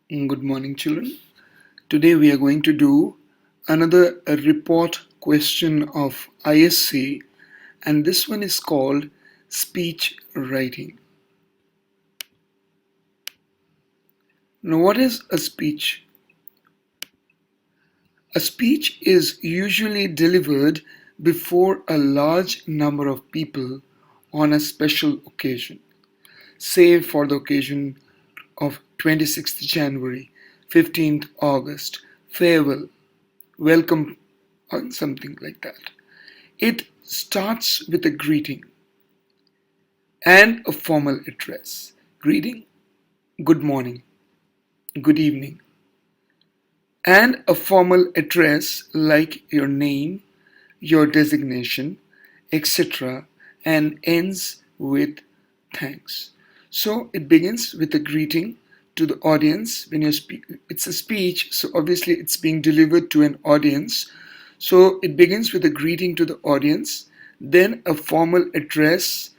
Good morning, children. Today we are going to do another report question of ISC, and this one is called speech writing. Now, what is a speech? A speech is usually delivered before a large number of people on a special occasion, say for the occasion of 26th January, 15th August, farewell, welcome, or something like that. It starts with a greeting and a formal address. Greeting, good morning, good evening, and a formal address like your name, your designation, etc., and ends with thanks. So it begins with a greeting to the audience. When you speak, it's a speech, so obviously it's being delivered to an audience. So it begins with a greeting to the audience, then a formal address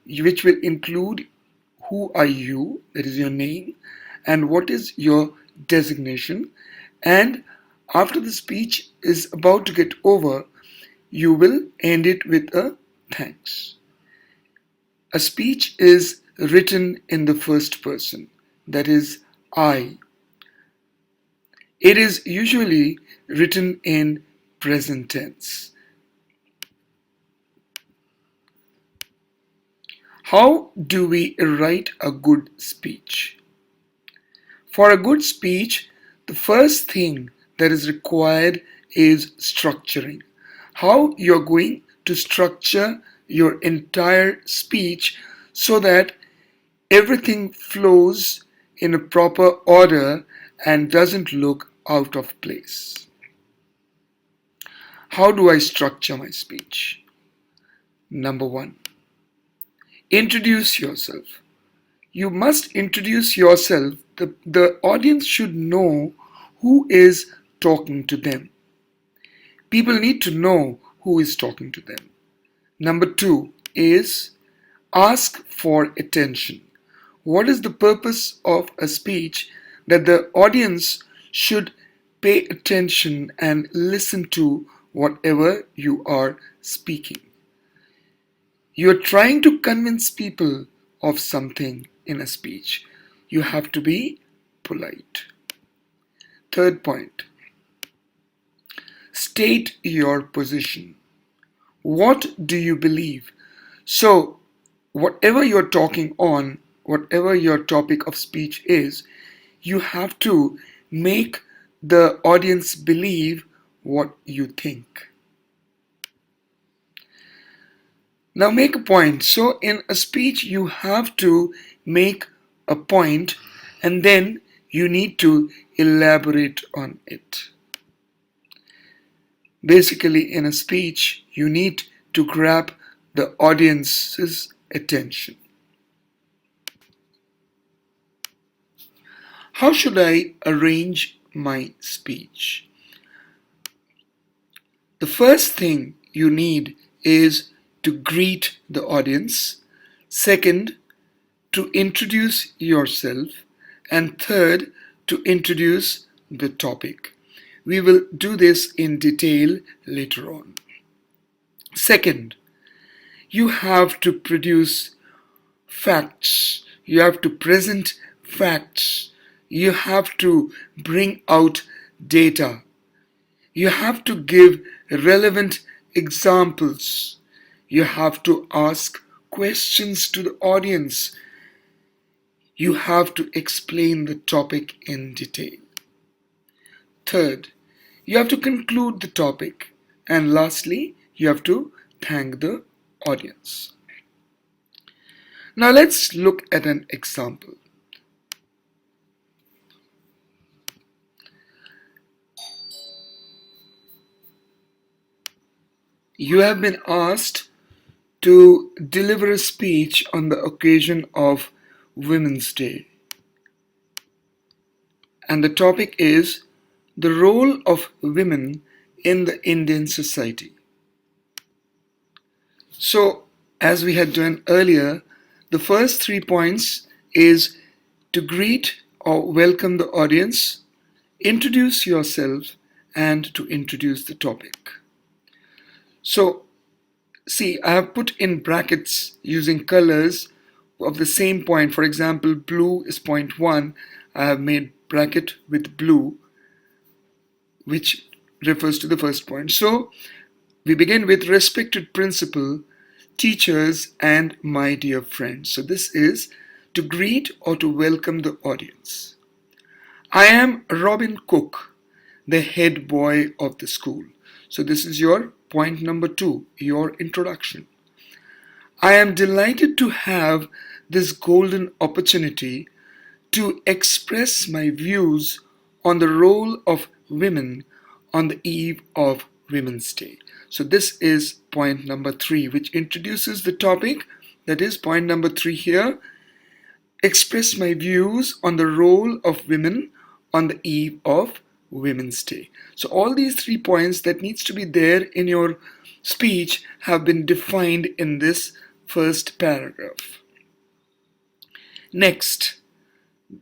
which will include who are you, that is your name, and what is your designation. And after the speech is about to get over, you will end it with a thanks. A speech is written in the first person, that is, I. It is usually written in present tense. How do we write a good speech? For a good speech, the first thing that is required is structuring. How you're going to structure your entire speech so that everything flows in a proper order and doesn't look out of place. How do I structure my speech? Number one, introduce yourself. You must introduce yourself. The audience should know who is talking to them. People need to know who is talking to them. Number two is ask for attention. What is the purpose of a speech? That the audience should pay attention and listen to whatever you are speaking. You're trying to convince people of something in a speech. You have to be polite. Third point, state your position. What do you believe? So, whatever you're talking on, whatever your topic of speech is, you have to make the audience believe what you think. Now make a point. So in a speech you have to make a point and then you need to elaborate on it. Basically in a speech you need to grab the audience's attention. How should I arrange my speech? The first thing you need is to greet the audience. Second, to introduce yourself. And third, to introduce the topic. We will do this in detail later on. Second, you have to produce facts. You have to present facts. You have to bring out data. You have to give relevant examples. You have to ask questions to the audience. You have to explain the topic in detail. Third, you have to conclude the topic. And lastly, you have to thank the audience. Now let's look at an example. You have been asked to deliver a speech on the occasion of Women's Day. And the topic is the role of women in the Indian society. So, as we had done earlier, the first 3 points is to greet or welcome the audience, introduce yourself, and to introduce the topic. So, see, I have put in brackets using colors of the same point. For example, blue is point 1. I have made bracket with blue, which refers to the first point. So, we begin with respected principal, teachers, and my dear friends. So, this is to greet or to welcome the audience. I am Robin Cook, the head boy of the school. So, this is your point number 2, your introduction. I am delighted to have this golden opportunity to express my views on the role of women on the eve of Women's Day. So, this is point number 3, which introduces the topic. That is point number 3 here. Express my views on the role of women on the eve of Women's Day. So, all these 3 points that needs to be there in your speech have been defined in this first paragraph. Next,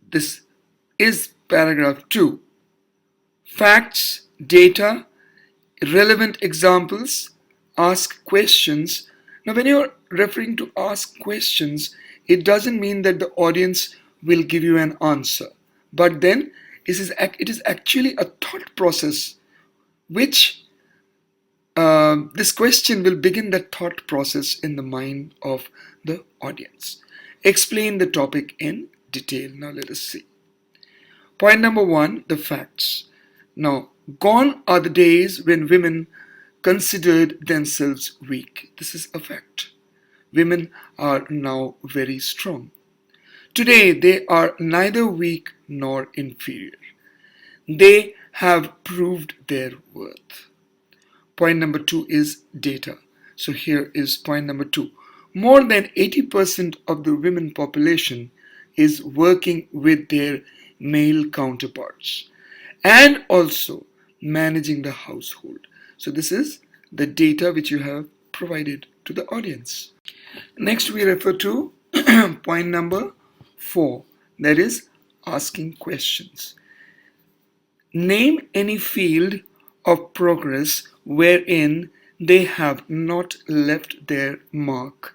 this is paragraph 2. Facts, data, relevant examples, ask questions. Now, when you're referring to ask questions, it doesn't mean that the audience will give you an answer. But then it is actually a thought process which this question will begin that thought process in the mind of the audience. Explain the topic in detail. Now let us see. Point number 1, the facts. Now, gone are the days when women considered themselves weak. This is a fact. Women are now very strong. Today, they are neither weak nor inferior. They have proved their worth. Point number 2 is data. So here is point number 2. More than 80% of the women population is working with their male counterparts and also managing the household. So this is the data which you have provided to the audience. Next we refer to point number 4, that is asking questions. Name any field of progress wherein they have not left their mark.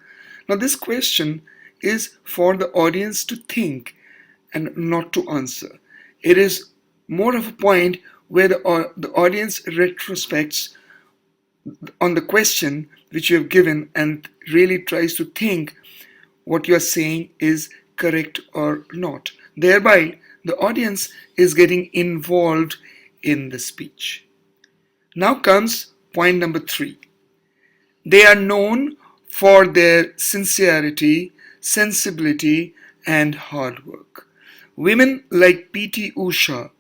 Now this question is for the audience to think and not to answer. It is more of a point where the audience retrospects on the question which you have given and really tries to think what you are saying is correct or not. Thereby, the audience is getting involved in the speech. Now comes point number 3. They are known for their sincerity, sensibility, and hard work. Women like P.T. Usha,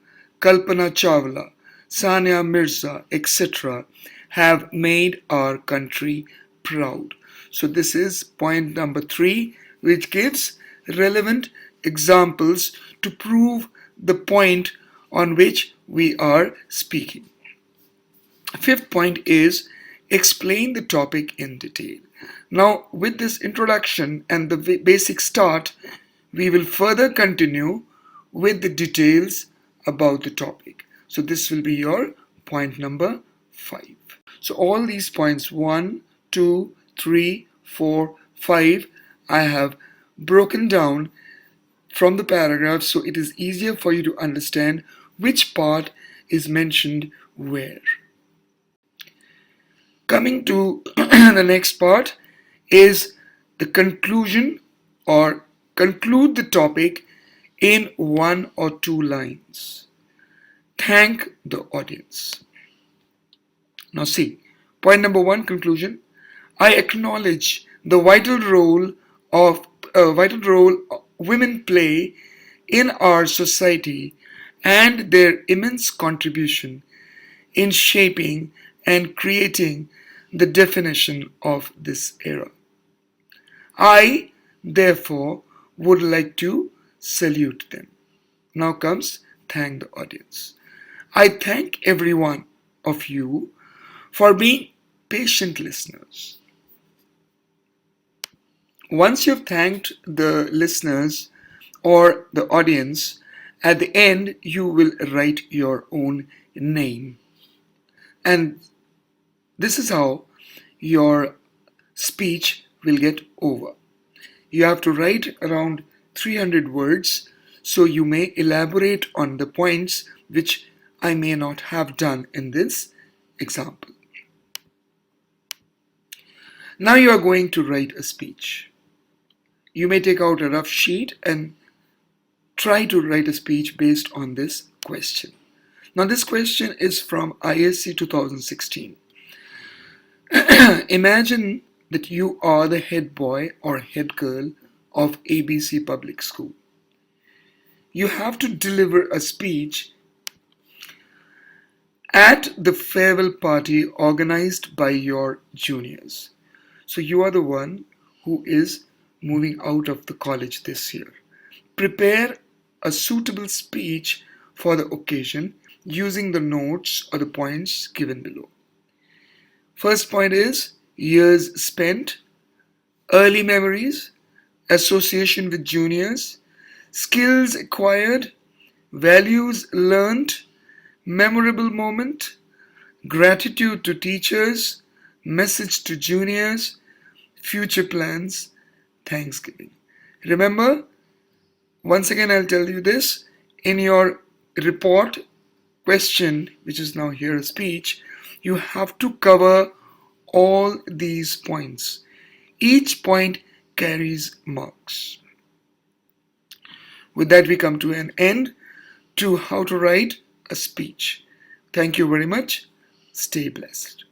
Kalpana Chawla, Sania Mirza, etc. have made our country proud. So this is point number 3, which gives relevant examples to prove the point on which we are speaking. Fifth point is explain the topic in detail. Now, with this introduction and the basic start, we will further continue with the details about the topic. So, this will be your point number 5. So, all these points 1, 2, 3, 4, 5, I have broken down from the paragraph so it is easier for you to understand which part is mentioned where. Coming to the next part is the conclusion or conclude the topic in 1 or 2 lines. Thank the audience. Now see, point number 1, conclusion. I acknowledge the vital role women play in our society and their immense contribution in shaping and creating the definition of this era. I, therefore, would like to salute them. Now comes thank the audience. I thank every one of you for being patient listeners. Once you've thanked the listeners or the audience At the end, you will write your own name. And this is how your speech will get over. You have to write around 300 words, so you may elaborate on the points which I may not have done in this example. Now you are going to write a speech. You may take out a rough sheet and try to write a speech based on this question. Now, this question is from ISC 2016. Imagine that you are the head boy or head girl of ABC Public School. You have to deliver a speech at the farewell party organized by your juniors. So you are the one who is moving out of the college this year. Prepare a suitable speech for the occasion using the notes or the points given below. First point is years spent, early memories, association with juniors, skills acquired, values learned, memorable moment, gratitude to teachers, message to juniors, future plans, Thanksgiving. Remember, once again I'll tell you this, in your report question, which is now here a speech, you have to cover all these points. Each point carries marks. With that, we come to an end to how to write a speech. Thank you very much. Stay blessed.